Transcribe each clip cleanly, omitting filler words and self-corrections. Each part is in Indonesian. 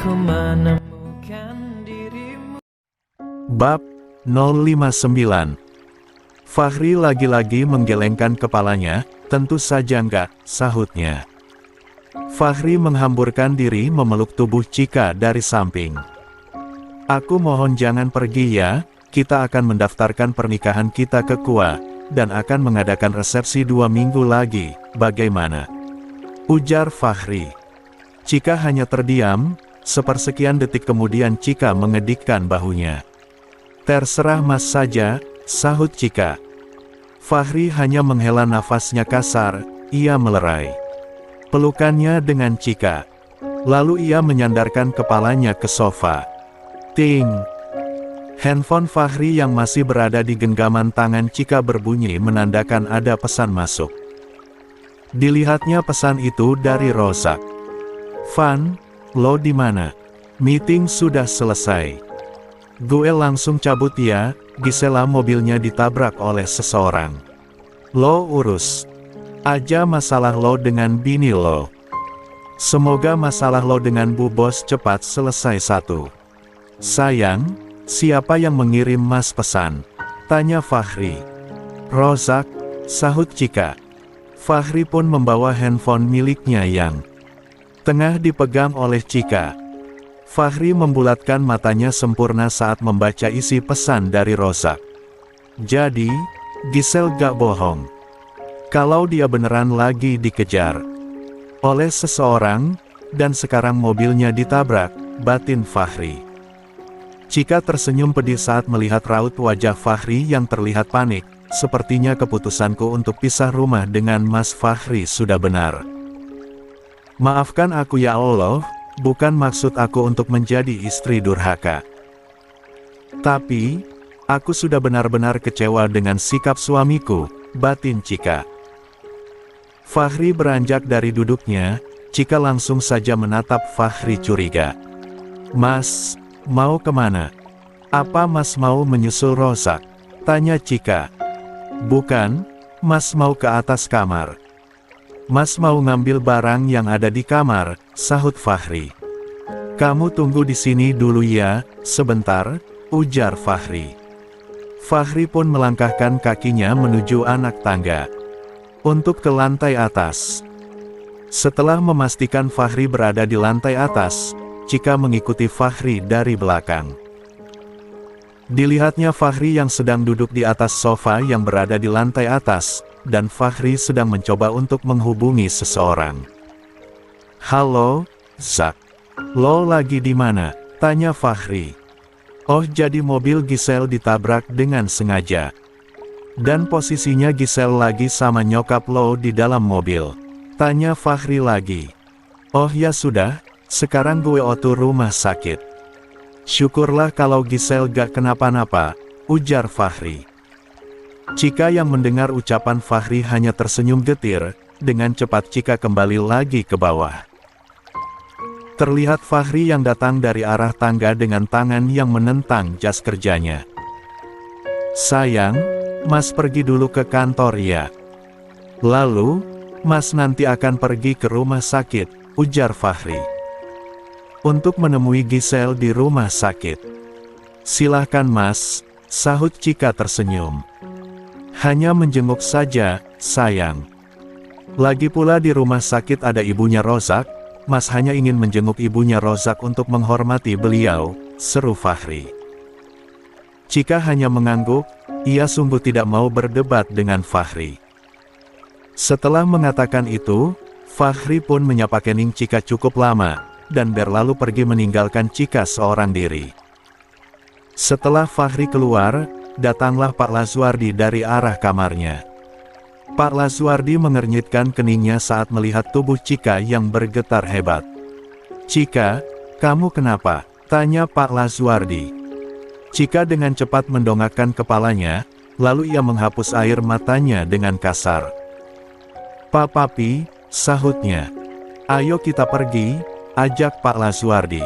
ku menemukan dirimu. Bab 059. Fahri lagi-lagi menggelengkan kepalanya. Tentu saja enggak, sahutnya. Fahri menghamburkan diri memeluk tubuh Chika dari samping. Aku mohon jangan pergi ya, kita akan mendaftarkan pernikahan kita ke KUA, dan akan mengadakan resepsi 2 minggu lagi, bagaimana? Ujar Fahri. Chika hanya terdiam, sepersekian detik kemudian Chika mengedikkan bahunya. Terserah Mas saja, sahut Chika. Fahri hanya menghela nafasnya kasar, ia melerai pelukannya dengan Chika. Lalu ia menyandarkan kepalanya ke sofa. Ting! Handphone Fahri yang masih berada di genggaman tangan Chika berbunyi menandakan ada pesan masuk. Dilihatnya pesan itu dari Rozak. Van, lo di mana? Meeting sudah selesai. Gue langsung cabut ya, Gisela mobilnya ditabrak oleh seseorang. Lo urus aja masalah lo dengan bini lo. Semoga masalah lo dengan Bu Bos cepat selesai satu. Sayang, siapa yang mengirim Mas pesan? Tanya Fahri. Rozak, sahut Chika. Fahri pun membawa handphone miliknya yang tengah dipegang oleh Chika. Fahri membulatkan matanya sempurna saat membaca isi pesan dari Rozak. Jadi, Gisel gak bohong. Kalau dia beneran lagi dikejar oleh seseorang, dan sekarang mobilnya ditabrak, batin Fahri. Chika tersenyum pedih saat melihat raut wajah Fahri yang terlihat panik. Sepertinya keputusanku untuk pisah rumah dengan Mas Fahri sudah benar. Maafkan aku ya Allah, bukan maksud aku untuk menjadi istri durhaka. Tapi, aku sudah benar-benar kecewa dengan sikap suamiku, batin Chika. Fahri beranjak dari duduknya, Chika langsung saja menatap Fahri curiga. Mas, mau kemana? Apa Mas mau menyusul Rozak? Tanya Chika. Bukan, Mas mau ke atas kamar. Mas mau ngambil barang yang ada di kamar, sahut Fahri. Kamu tunggu di sini dulu ya, sebentar, ujar Fahri. Fahri pun melangkahkan kakinya menuju anak tangga untuk ke lantai atas. Setelah memastikan Fahri berada di lantai atas, Chika mengikuti Fahri dari belakang. Dilihatnya Fahri yang sedang duduk di atas sofa yang berada di lantai atas, dan Fahri sedang mencoba untuk menghubungi seseorang. Halo, Zak. Lo lagi di mana? Tanya Fahri. Oh, jadi mobil Gisel ditabrak dengan sengaja. Dan posisinya Gisel lagi sama nyokap lo di dalam mobil. Tanya Fahri lagi. Oh ya sudah, sekarang gue otu rumah sakit. Syukurlah kalau Gisel gak kenapa-napa, ujar Fahri. Chika yang mendengar ucapan Fahri hanya tersenyum getir. Dengan cepat Chika kembali lagi ke bawah. Terlihat Fahri yang datang dari arah tangga dengan tangan yang menentang jas kerjanya. Sayang, Mas pergi dulu ke kantor ya. Lalu, Mas nanti akan pergi ke rumah sakit, ujar Fahri. Untuk menemui Gisel di rumah sakit. Silahkan Mas, sahut Chika tersenyum. Hanya menjenguk saja, sayang. Lagi pula di rumah sakit ada ibunya Rozak, Mas hanya ingin menjenguk ibunya Rozak untuk menghormati beliau, seru Fahri. Chika hanya mengangguk, ia sungguh tidak mau berdebat dengan Fahri. Setelah mengatakan itu, Fahri pun menyapa kening Chika cukup lama, dan berlalu pergi meninggalkan Chika seorang diri. Setelah Fahri keluar, datanglah Pak Lazuardi dari arah kamarnya. Pak Lazuardi mengernyitkan keningnya saat melihat tubuh Chika yang bergetar hebat. Chika, kamu kenapa? Tanya Pak Lazuardi. Chika dengan cepat mendongakkan kepalanya, lalu ia menghapus air matanya dengan kasar. Pak Papi, sahutnya. Ayo kita pergi, ajak Pak Lazuardi.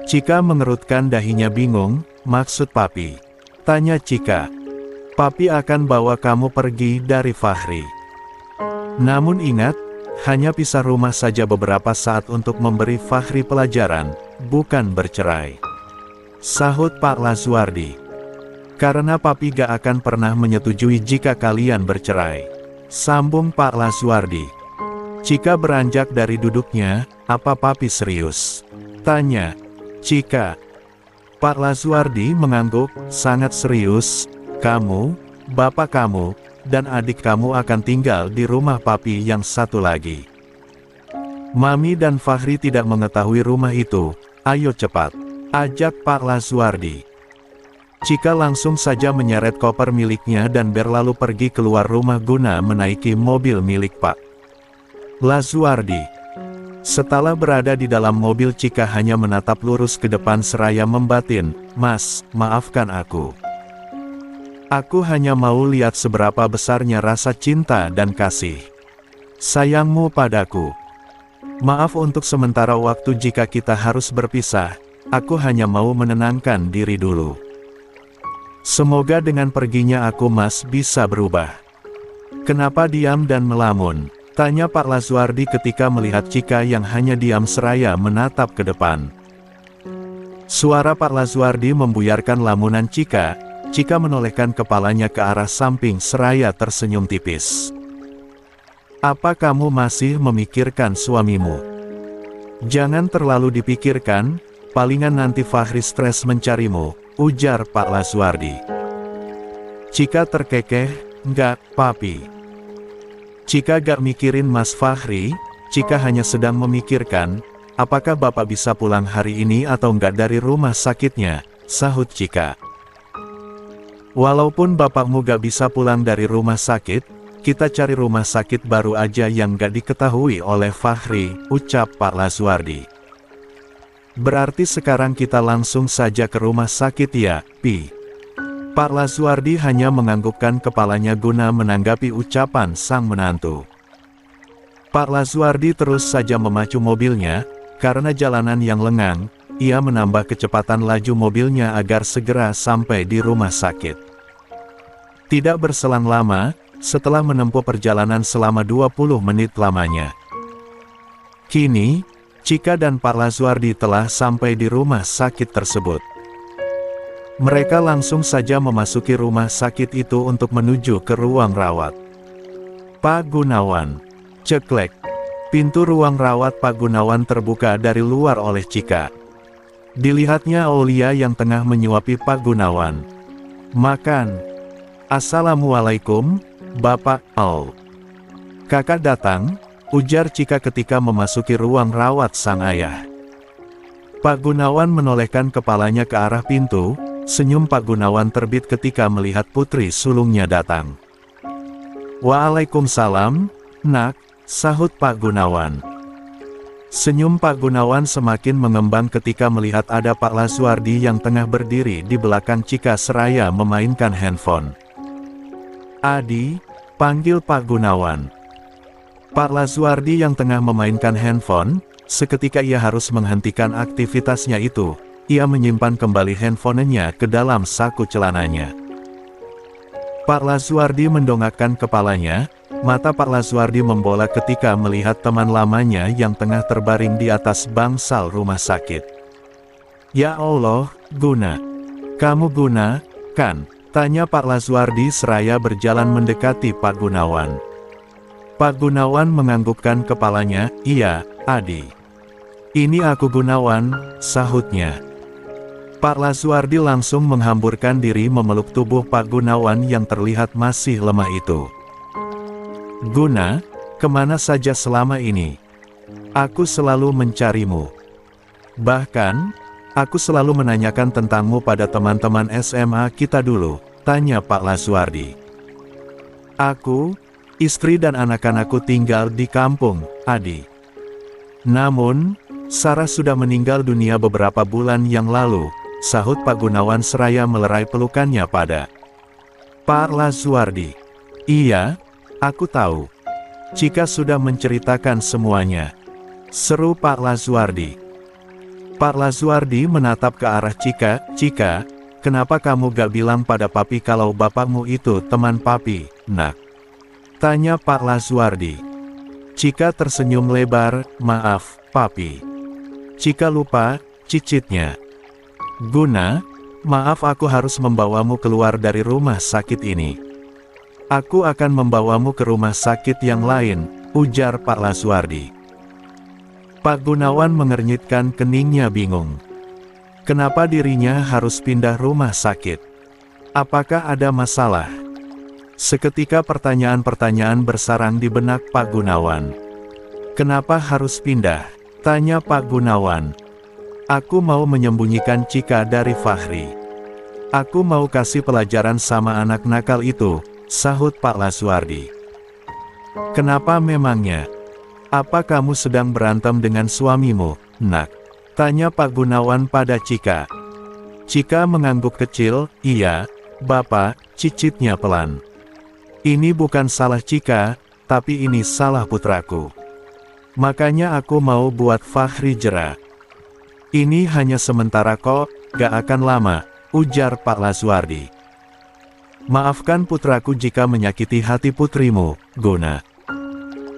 Chika mengerutkan dahinya bingung, maksud Papi? Tanya Chika. Papi akan bawa kamu pergi dari Fahri. Namun ingat, hanya pisah rumah saja beberapa saat untuk memberi Fahri pelajaran, bukan bercerai. Sahut Pak Lazuardi. Karena papi gak akan pernah menyetujui jika kalian bercerai. Sambung Pak Lazuardi. Cika beranjak dari duduknya, apa papi serius? Tanya Cika. Pak Lazuardi mengangguk, sangat serius. Kamu, bapak kamu, dan adik kamu akan tinggal di rumah papi yang satu lagi. Mami dan Fahri tidak mengetahui rumah itu. Ayo cepat, ajak Pak Lazuardi. Cika langsung saja menyeret koper miliknya dan berlalu pergi keluar rumah guna menaiki mobil milik Pak Lazuardi. Setelah berada di dalam mobil, Cika hanya menatap lurus ke depan seraya membatin, "Mas, maafkan aku. Aku hanya mau lihat seberapa besarnya rasa cinta dan kasih sayangmu padaku. Maaf untuk sementara waktu jika kita harus berpisah, aku hanya mau menenangkan diri dulu. Semoga dengan perginya aku Mas bisa berubah." "Kenapa diam dan melamun?" tanya Pak Lazuardi ketika melihat Cika yang hanya diam seraya menatap ke depan. Suara Pak Lazuardi membuyarkan lamunan Cika. Cika menolehkan kepalanya ke arah samping seraya tersenyum tipis. "Apa kamu masih memikirkan suamimu? Jangan terlalu dipikirkan, palingan nanti Fahri stres mencarimu," ujar Pak Lazuardi. Cika terkekeh, "Enggak, papi. Cika gak mikirin Mas Fahri, Cika hanya sedang memikirkan, apakah bapak bisa pulang hari ini atau enggak dari rumah sakitnya," sahut Cika. "Walaupun bapakmu gak bisa pulang dari rumah sakit, kita cari rumah sakit baru aja yang gak diketahui oleh Fahri," ucap Pak Lazuardi. "Berarti sekarang kita langsung saja ke rumah sakit ya, Pi?" Pak Lazuardi hanya menganggukkan kepalanya guna menanggapi ucapan sang menantu. Pak Lazuardi terus saja memacu mobilnya, karena jalanan yang lengang, ia menambah kecepatan laju mobilnya agar segera sampai di rumah sakit. Tidak berselang lama, setelah menempuh perjalanan selama 20 menit lamanya, kini, Cika dan Pak Lazuardi telah sampai di rumah sakit tersebut. Mereka langsung saja memasuki rumah sakit itu untuk menuju ke ruang rawat. "Pak Gunawan." Ceklek. Pintu ruang rawat Pak Gunawan terbuka dari luar oleh Cika. Dilihatnya Aulia yang tengah menyuapi Pak Gunawan. "Makan." "Assalamualaikum, Bapak Al." "Kakak datang," ujar Cika ketika memasuki ruang rawat sang ayah. Pak Gunawan menolehkan kepalanya ke arah pintu, senyum Pak Gunawan terbit ketika melihat putri sulungnya datang. "Waalaikumsalam, Nak," sahut Pak Gunawan. Senyum Pak Gunawan semakin mengembang ketika melihat ada Pak Lazuardi yang tengah berdiri di belakang Cika seraya memainkan handphone. "Adi," panggil Pak Gunawan. Pak Lazuardi yang tengah memainkan handphone, seketika ia harus menghentikan aktivitasnya itu. Ia menyimpan kembali handphonenya ke dalam saku celananya. Pak Lazuardi mendongakkan kepalanya. Mata Pak Lazuardi membola ketika melihat teman lamanya yang tengah terbaring di atas bangsal rumah sakit. "Ya Allah, Guna. Kamu Guna, kan?" tanya Pak Lazuardi seraya berjalan mendekati Pak Gunawan. Pak Gunawan menganggukkan kepalanya. "Iya, Adi. Ini aku Gunawan," sahutnya. Pak Lazuardi langsung menghamburkan diri memeluk tubuh Pak Gunawan yang terlihat masih lemah itu. "Guna, kemana saja selama ini? Aku selalu mencarimu. Bahkan, aku selalu menanyakan tentangmu pada teman-teman SMA kita dulu," tanya Pak Lazuardi. "Aku, istri dan anak-anakku tinggal di kampung, Adi. Namun, Sarah sudah meninggal dunia beberapa bulan yang lalu," sahut Pak Gunawan seraya melerai pelukannya pada Pak Lazuardi. "Iya, aku tahu. Cika sudah menceritakan semuanya," seru Pak Lazuardi. Pak Lazuardi menatap ke arah Cika. "Cika, kenapa kamu gak bilang pada papi kalau bapakmu itu teman papi, Nak?" tanya Pak Lazuardi. Cika tersenyum lebar. "Maaf, papi. Cika lupa." cicitnya. Guna, maaf aku harus membawamu keluar dari rumah sakit ini. Aku akan membawamu ke rumah sakit yang lain, ujar Pak Laswardi. Pak Gunawan mengernyitkan keningnya bingung. Kenapa dirinya harus pindah rumah sakit? Apakah ada masalah? Seketika pertanyaan-pertanyaan bersarang di benak Pak Gunawan. Kenapa harus pindah? Tanya Pak Gunawan. Aku mau menyembunyikan Cika dari Fahri. Aku mau kasih pelajaran sama anak nakal itu, sahut Pak Laswardi. Kenapa memangnya? Apa kamu sedang berantem dengan suamimu, nak? Tanya Pak Gunawan pada Cika. Cika mengangguk kecil, iya, Bapak, cicitnya pelan. Ini bukan salah Cika, tapi ini salah putraku. Makanya aku mau buat Fahri jera. Ini hanya sementara kok, gak akan lama, ujar Pak Laswardi. Maafkan putraku jika menyakiti hati putrimu, Guna.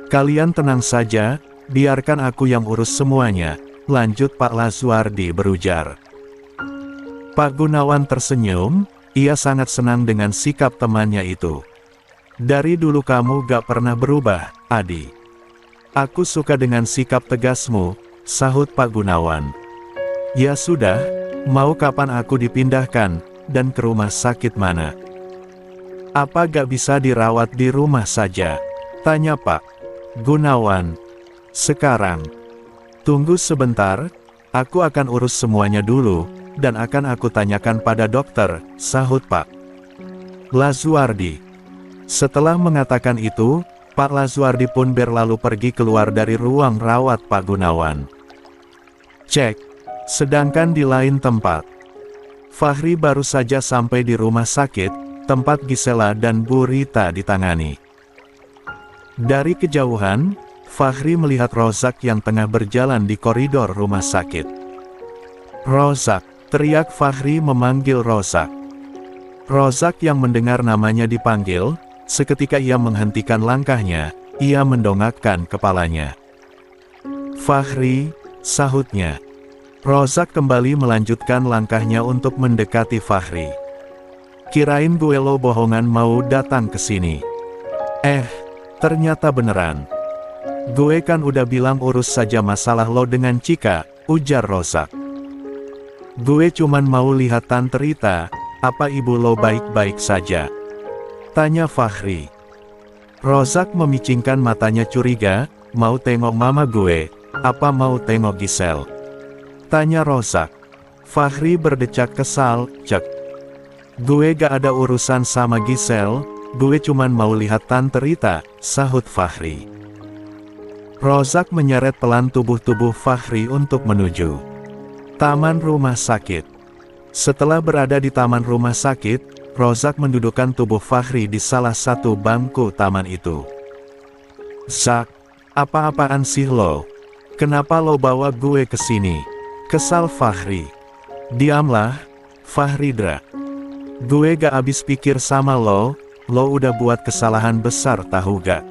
Kalian tenang saja, biarkan aku yang urus semuanya, lanjut Pak Laswardi berujar. Pak Gunawan tersenyum, ia sangat senang dengan sikap temannya itu. Dari dulu kamu gak pernah berubah, Adi. Aku suka dengan sikap tegasmu, sahut Pak Gunawan. Ya sudah, mau kapan aku dipindahkan, dan ke rumah sakit mana? Apa gak bisa dirawat di rumah saja? Tanya Pak Gunawan. Sekarang. Tunggu sebentar, aku akan urus semuanya dulu, dan akan aku tanyakan pada dokter, sahut Pak Laswardi. Setelah mengatakan itu, Pak Laswardi pun berlalu pergi keluar dari ruang rawat Pak Gunawan. Cek. Sedangkan di lain tempat, Fahri baru saja sampai di rumah sakit, tempat Gisela dan Bu Rita ditangani. Dari kejauhan, Fahri melihat Rozak yang tengah berjalan di koridor rumah sakit. Rozak, teriak Fahri memanggil Rozak. Rozak yang mendengar namanya dipanggil, seketika ia menghentikan langkahnya, ia mendongakkan kepalanya. Fahri, sahutnya. Rozak kembali melanjutkan langkahnya untuk mendekati Fahri. Kirain gue lo bohongan mau datang ke sini. Ternyata beneran. Gue kan udah bilang urus saja masalah lo dengan Cika, ujar Rozak. Gue cuman mau lihat Tante Rita, apa ibu lo baik-baik saja? Tanya Fahri. Rozak memicingkan matanya curiga, mau tengok mama gue, apa mau tengok Gisel? Tanya Rozak. Fahri berdecak kesal, cek. Gue gak ada urusan sama Gisel, gue cuman mau lihat Tante Rita, sahut Fahri. Rozak menyeret pelan tubuh Fahri untuk menuju taman rumah sakit. Setelah berada di taman rumah sakit, Rozak mendudukkan tubuh Fahri di salah satu bangku taman itu. Zak, apa-apaan sih lo? Kenapa lo bawa gue ke sini? Kesal Fahri. Diamlah, Fahridra. Gue gak habis pikir sama lo udah buat kesalahan besar tahu gak?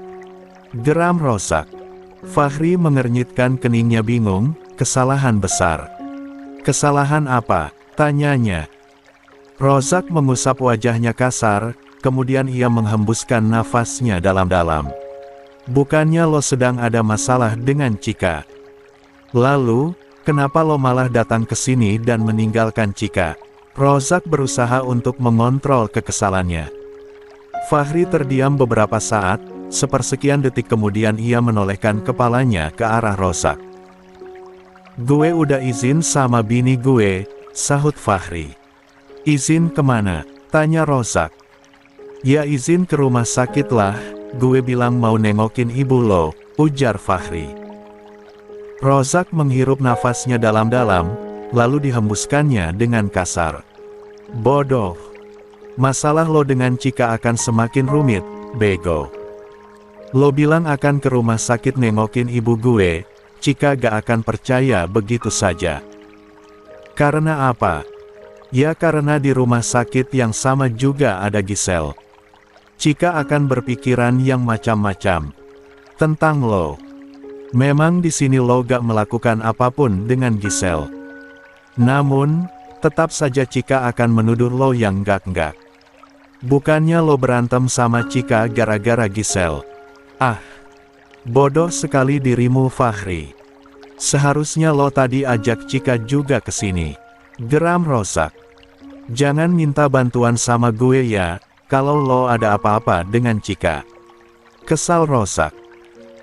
Geram Rozak. Fahri mengernyitkan keningnya bingung, kesalahan besar. Kesalahan apa? Tanyanya. Rozak mengusap wajahnya kasar, kemudian ia menghembuskan nafasnya dalam-dalam. Bukannya lo sedang ada masalah dengan Cika? Lalu, kenapa lo malah datang ke sini dan meninggalkan Cika? Rozak berusaha untuk mengontrol kekesalannya. Fahri terdiam beberapa saat, sepersekian detik kemudian ia menolehkan kepalanya ke arah Rozak. Gue udah izin sama bini gue, sahut Fahri. Izin kemana? Tanya Rozak. Ya izin ke rumah sakit lah, gue bilang mau nengokin ibu lo, ujar Fahri. Rozak menghirup nafasnya dalam-dalam, lalu dihembuskannya dengan kasar. Bodoh. Masalah lo dengan Cika akan semakin rumit, bego. Lo bilang akan ke rumah sakit nengokin ibu gue, Cika gak akan percaya begitu saja. Karena apa? Ya karena di rumah sakit yang sama juga ada Gisel. Cika akan berpikiran yang macam-macam tentang lo. Memang di sini lo gak melakukan apapun dengan Gisel. Namun, tetap saja Cika akan menuduh lo yang enggak-enggak. Bukannya lo berantem sama Cika gara-gara Gisel. Ah, bodoh sekali dirimu Fahri. Seharusnya lo tadi ajak Cika juga ke sini. Geram Rosak. Jangan minta bantuan sama gue ya, kalau lo ada apa-apa dengan Cika. Kesal Rosak.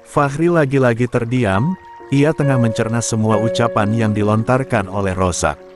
Fahri lagi-lagi terdiam, ia tengah mencerna semua ucapan yang dilontarkan oleh Rosak.